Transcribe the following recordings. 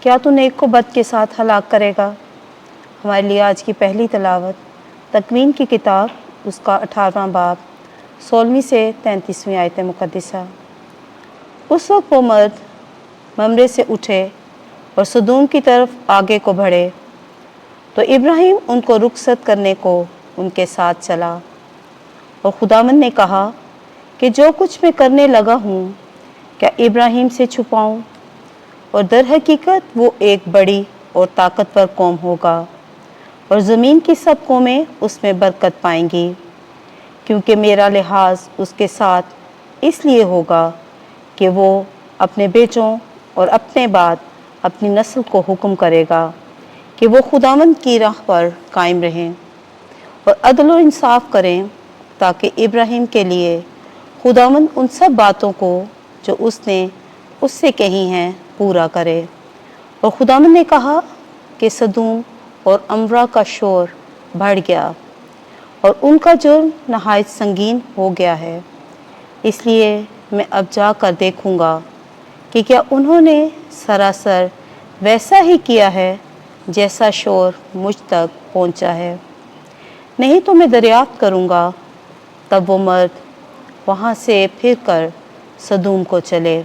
کیا تو نیک کو بد کے ساتھ ہلاک کرے گا؟ ہمارے لیے آج کی پہلی تلاوت تکوین کی کتاب اس کا 18واں باب 16ویں سے 33ویں آیت مقدسہ۔ اس وقت وہ مرد ممرے سے اٹھے اور سدوم کی طرف آگے کو بڑھے، تو ابراہیم ان کو رخصت کرنے کو ان کے ساتھ چلا، اور خداوند نے کہا کہ جو کچھ میں کرنے لگا ہوں کیا ابراہیم سے چھپاؤں؟ اور در حقیقت وہ ایک بڑی اور طاقتور قوم ہوگا، اور زمین کی سب قومیں اس میں برکت پائیں گی، کیونکہ میرا لحاظ اس کے ساتھ اس لیے ہوگا کہ وہ اپنے بیٹوں اور اپنے بعد اپنی نسل کو حکم کرے گا کہ وہ خداوند کی راہ پر قائم رہیں اور عدل و انصاف کریں، تاکہ ابراہیم کے لیے خداوند ان سب باتوں کو جو اس نے اس سے کہی ہیں پورا کرے۔ اور خداوند نے کہا کہ سدوم اور عمورہ کا شور بڑھ گیا اور ان کا جرم نہایت سنگین ہو گیا ہے، اس لیے میں اب جا کر دیکھوں گا کہ کیا انہوں نے سراسر ویسا ہی کیا ہے جیسا شور مجھ تک پہنچا ہے، نہیں تو میں دریافت کروں گا۔ تب وہ مرد وہاں سے پھر کر سدوم کو چلے،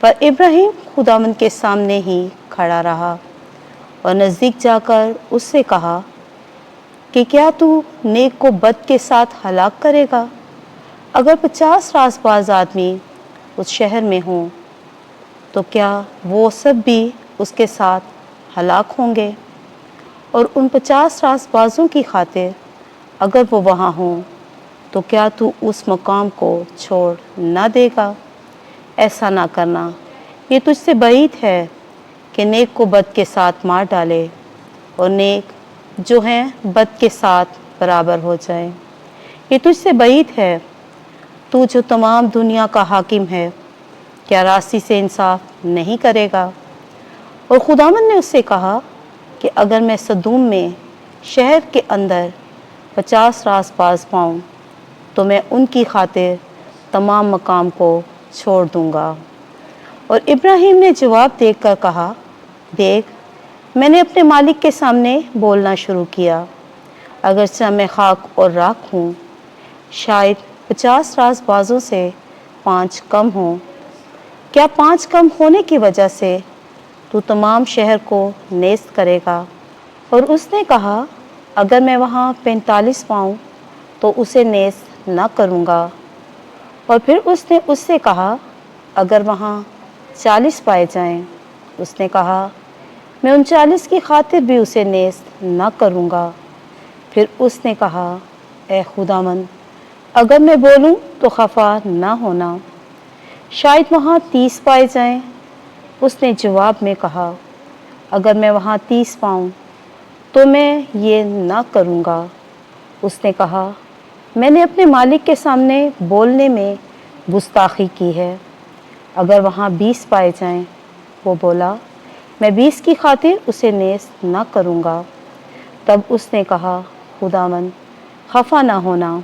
پر ابراہیم خداوند کے سامنے ہی کھڑا رہا اور نزدیک جا کر اس سے کہا کہ کیا تو نیک کو بد کے ساتھ ہلاک کرے گا؟ اگر 50 راست باز آدمی اس شہر میں ہوں تو کیا وہ سب بھی اس کے ساتھ ہلاک ہوں گے؟ اور ان 50 راست بازوں کی خاطر اگر وہ وہاں ہوں تو کیا تو اس مقام کو چھوڑ نہ دے گا؟ ایسا نہ کرنا، یہ تجھ سے بعید ہے کہ نیک کو بد کے ساتھ مار ڈالے اور نیک جو ہیں بد کے ساتھ برابر ہو جائیں۔ یہ تجھ سے بعید ہے، تو جو تمام دنیا کا حاکم ہے، کیا راستی سے انصاف نہیں کرے گا؟ اور خداوند نے اس سے کہا کہ اگر میں سدوم میں شہر کے اندر 50 راست باز پاؤں تو میں ان کی خاطر تمام مقام کو چھوڑ دوں گا۔ اور ابراہیم نے جواب دے کر کہا، دیکھ میں نے اپنے مالک کے سامنے بولنا شروع کیا، اگرچہ میں خاک اور راکھ ہوں، شاید 50 راست بازوں سے 5 کم ہوں، کیا 5 کم ہونے کی وجہ سے تو تمام شہر کو نیست کرے گا؟ اور اس نے کہا اگر میں وہاں 45 پاؤں تو اسے نیست نہ کروں گا۔ اور پھر اس نے اس سے کہا اگر وہاں 40 پائے جائیں، اس نے کہا میں ان 40 کی خاطر بھی اسے نیست نہ کروں گا۔ پھر اس نے کہا اے خداوند اگر میں بولوں تو خفا نہ ہونا، شاید وہاں 30 پائے جائیں۔ اس نے جواب میں کہا اگر میں وہاں 30 پاؤں تو میں یہ نہ کروں گا۔ اس نے کہا میں نے اپنے مالک کے سامنے بولنے میں گستاخی کی ہے، اگر وہاں 20 پائے جائیں۔ وہ بولا میں 20 کی خاطر اسے نیست نہ کروں گا۔ تب اس نے کہا خداوند خفا نہ ہونا،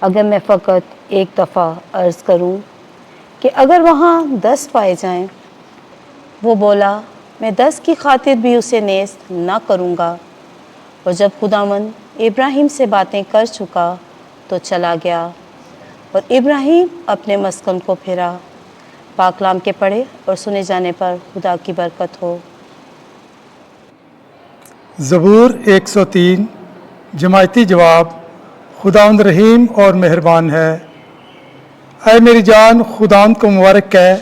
اگر میں فقط ایک دفعہ عرض کروں کہ اگر وہاں 10 پائے جائیں۔ وہ بولا میں 10 کی خاطر بھی اسے نیست نہ کروں گا۔ اور جب خداوند ابراہیم سے باتیں کر چکا تو چلا گیا، اور ابراہیم اپنے مسکن کو پھرا۔ پاک کلام کے پڑھے اور سنے جانے پر خدا کی برکت ہو۔ زبور 103 جماعتی جواب۔ خداوند رحیم اور مہربان ہے، اے میری جان خداوند کو مبارک کہے،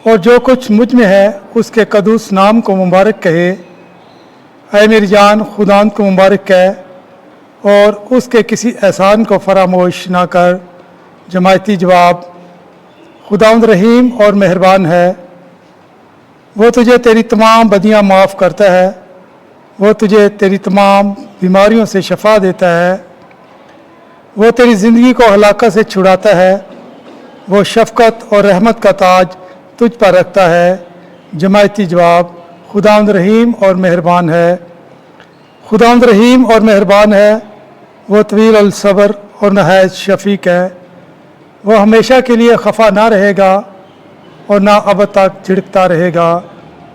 اور جو کچھ مجھ میں ہے اس کے قدوس نام کو مبارک کہے۔ اے میری جان خداوند کو مبارک کہے اور اس کے کسی احسان کو فراموش نہ کر۔ جماعتی جواب۔ خداوند رحیم اور مہربان ہے، وہ تجھے تیری تمام بدیاں معاف کرتا ہے، وہ تجھے تیری تمام بیماریوں سے شفا دیتا ہے، وہ تیری زندگی کو ہلاکت سے چھڑاتا ہے، وہ شفقت اور رحمت کا تاج تجھ پر رکھتا ہے۔ جماعتی جواب۔ خداوند رحیم اور مہربان ہے، خداوند رحیم اور مہربان ہے، وہ طویل الصبر اور نہایت شفیق ہے، وہ ہمیشہ کے لیے خفا نہ رہے گا اور نہ ابد تک جھڑکتا رہے گا۔